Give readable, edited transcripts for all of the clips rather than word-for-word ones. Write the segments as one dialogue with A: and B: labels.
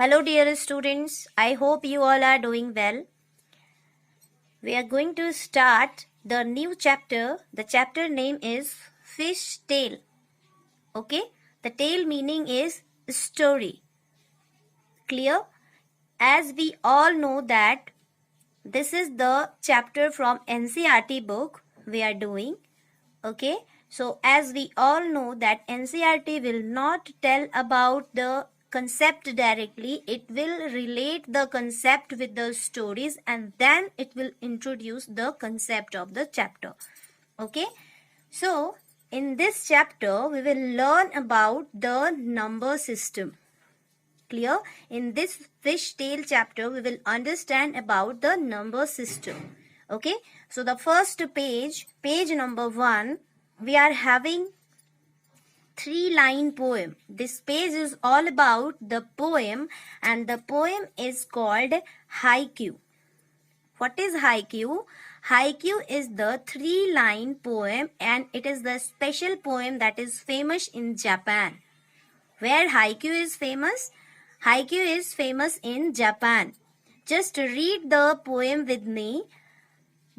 A: Hello dear students, I hope you all are doing well. We are going to start the new chapter. The chapter name is Fish Tale. Okay, the tale meaning is story. Clear? As we all know that this is the chapter from NCERT book we are doing. Okay, so as we all know that NCERT will not tell about the concept directly, it will relate the concept with the stories and then it will introduce the concept of the chapter. Okay, so in this chapter we will learn about the number system. Clear? In this fish tale chapter we will understand about the number system. Okay, so the first page number 1, we are having 3-line poem. This page is all about the poem and the poem is called Haikyuu. What is Haikyuu? Haikyuu is the 3-line poem and it is the special poem that is famous in Japan. Where Haikyuu is famous? Haikyuu is famous in Japan. Just read the poem with me.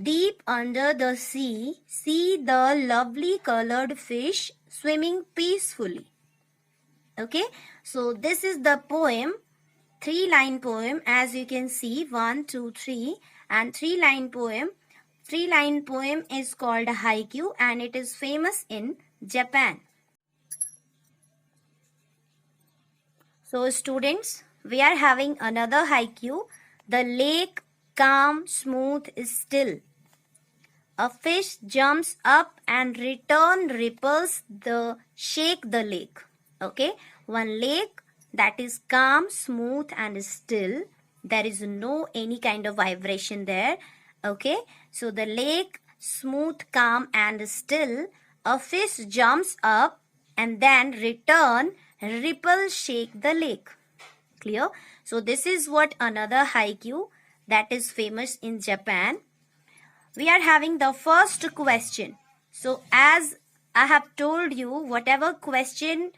A: Deep under the sea, see the lovely colored fish swimming peacefully. Okay, so this is the poem, 3-line poem. As you can see, 1, 2, 3 and 3-line poem. 3-line poem is called Haikyuu and it is famous in Japan. So students, we are having another Haikyuu. The lake calm, smooth, still. A fish jumps up and return ripples shake the lake. Okay, one lake that is calm, smooth and still. There is no any kind of vibration there. Okay, so the lake smooth, calm and still. A fish jumps up and then return ripples shake the lake. Clear? So this is what another Haikyuu that is famous in Japan. We are having the first question. So as I have told you, whatever question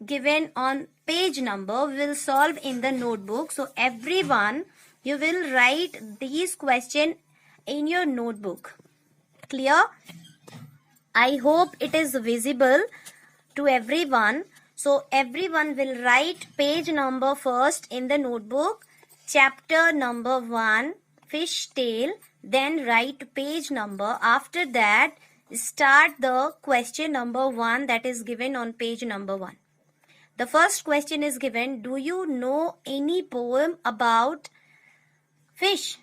A: given on page number we will solve in the notebook. So everyone, you will write these questions in your notebook. Clear? I hope it is visible to everyone. So everyone will write page number first in the notebook, chapter number 1, fish tale, then write page number. After that, start the question number 1 that is given on page number 1. The first question is given, do you know any poem about fish?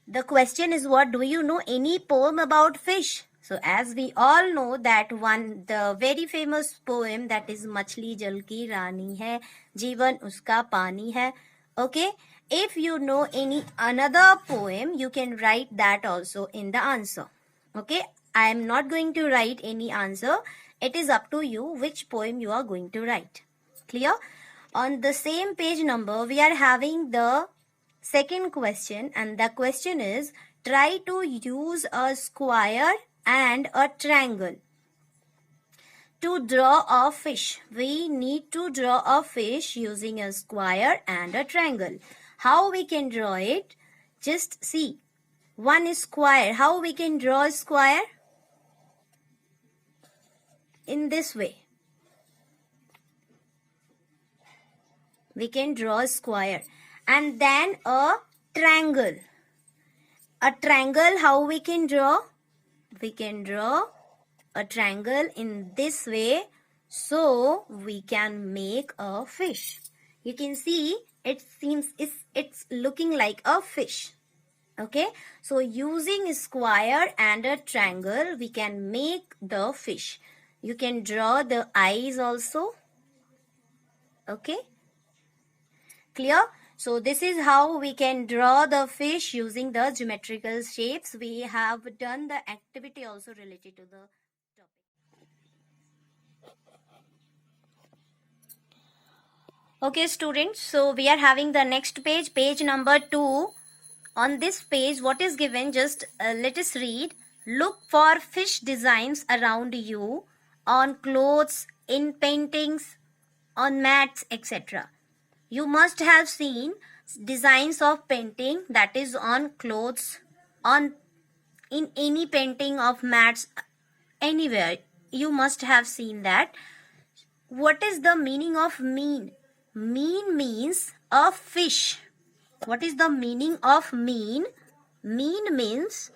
A: The question is what? Do you know any poem about fish? So as we all know that the very famous poem that is Machli Jal Ki Rani hai, Jeevan Uska Pani hai. Okay, if you know any another poem, you can write that also in the answer. Okay, I am not going to write any answer. It is up to you which poem you are going to write. Clear? On the same page number, we are having the second question and the question is, try to use a square and a triangle to draw a fish. We need to draw a fish using a square and a triangle. How we can draw it? Just see. One is square. How we can draw a square? In this way. We can draw a square. And then a triangle. A triangle, how we can draw? We can draw a triangle in this way, so we can make a fish. You can see it seems it's looking like a fish. Okay, so using a square and a triangle we can make the fish. You can draw the eyes also. Okay, clear? So this is how we can draw the fish using the geometrical shapes. We have done the activity also related to the topic. Okay students, so we are having the next page, page number 2. On this page, what is given? Just let us read. Look for fish designs around you on clothes, in paintings, on mats, etc. You must have seen designs of painting that is on clothes, on in any painting of mats, anywhere. You must have seen that. What is the meaning of mean? Mean means a fish. What is the meaning of mean? Mean means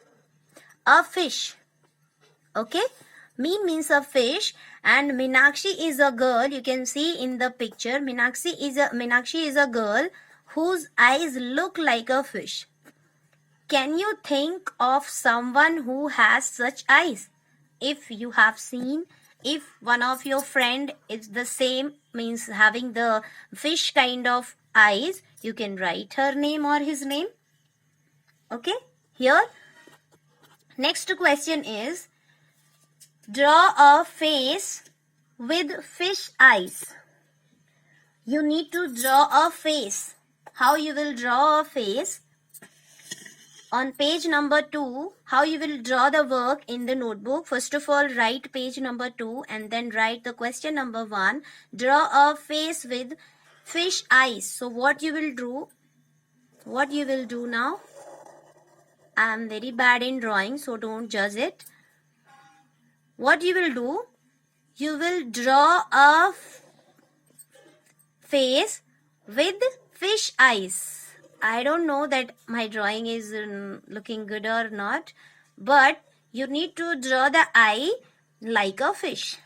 A: a fish. Okay? Mean means a fish, and Meenakshi is a girl. You can see in the picture, Meenakshi is a girl whose eyes look like a fish. Can you think of someone who has such eyes? If you have seen, if one of your friend is the same, means having the fish kind of eyes, you can write her name or his name. Okay, here next question is, draw a face with fish eyes. You need to draw a face. How you will draw a face? On page number 2, how you will draw the work in the notebook. First of all, write page number 2 and then write the question number 1. Draw a face with fish eyes. So what you will do now? I am very bad in drawing, so don't judge it. What you will do? You will draw a face with fish eyes. I don't know that my drawing is looking good or not, but you need to draw the eye like a fish.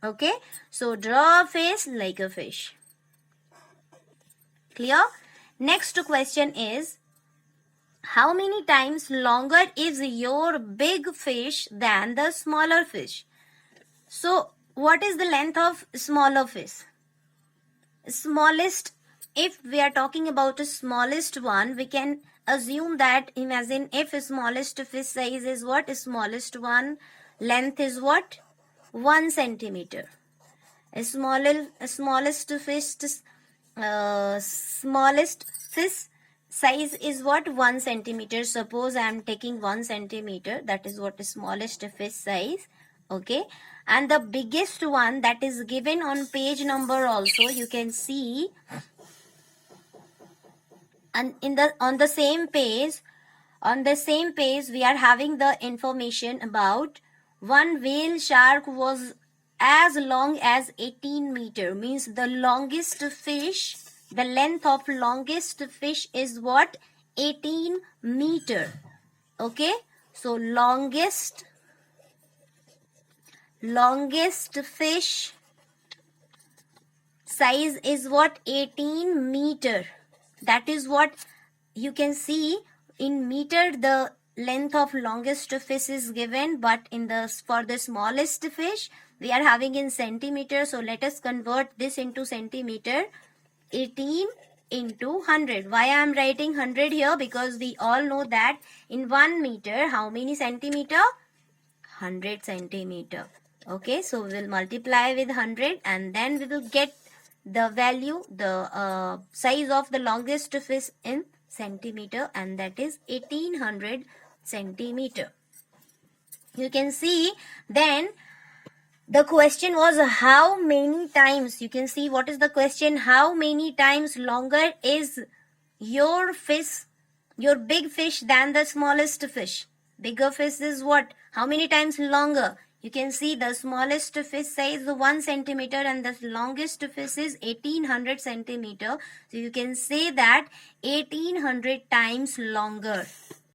A: Okay, so draw a face like a fish. Clear? Next question is, how many times longer is your big fish than the smaller fish? So what is the length of smaller fish? Smallest, if we are talking about the smallest one, we can assume that, imagine if smallest fish size is what? Smallest one length is what? 1 centimeter. Smallest fish size is what? 1 centimeter. Suppose I am taking 1 centimeter. That is what smallest fish size. Okay. And the biggest one that is given on page number also, you can see. And on the same page we are having the information about one whale shark was as long as 18 meter, means the longest fish, the length of longest fish is what? 18 meter. Okay, so longest fish size is what? 18 meter. That is what you can see in meter. The length of longest fish is given, but for the smallest fish we are having in centimeter. So let us convert this into centimeter. 18 into 100. Why I am writing 100 here? Because we all know that in 1 meter, how many centimeter? 100 centimeter. Okay, so we will multiply with 100 and then we will get the value, the size of the longest fish in centimeter, and that is 1800 centimeter. You can see then the question was how many times. You can see what is the question. How many times longer is your fish, your big fish, than the smallest fish? Bigger fish is what? How many times longer? You can see the smallest fish size 1 centimeter and the longest fish is 1800 centimeter. So you can say that 1800 times longer.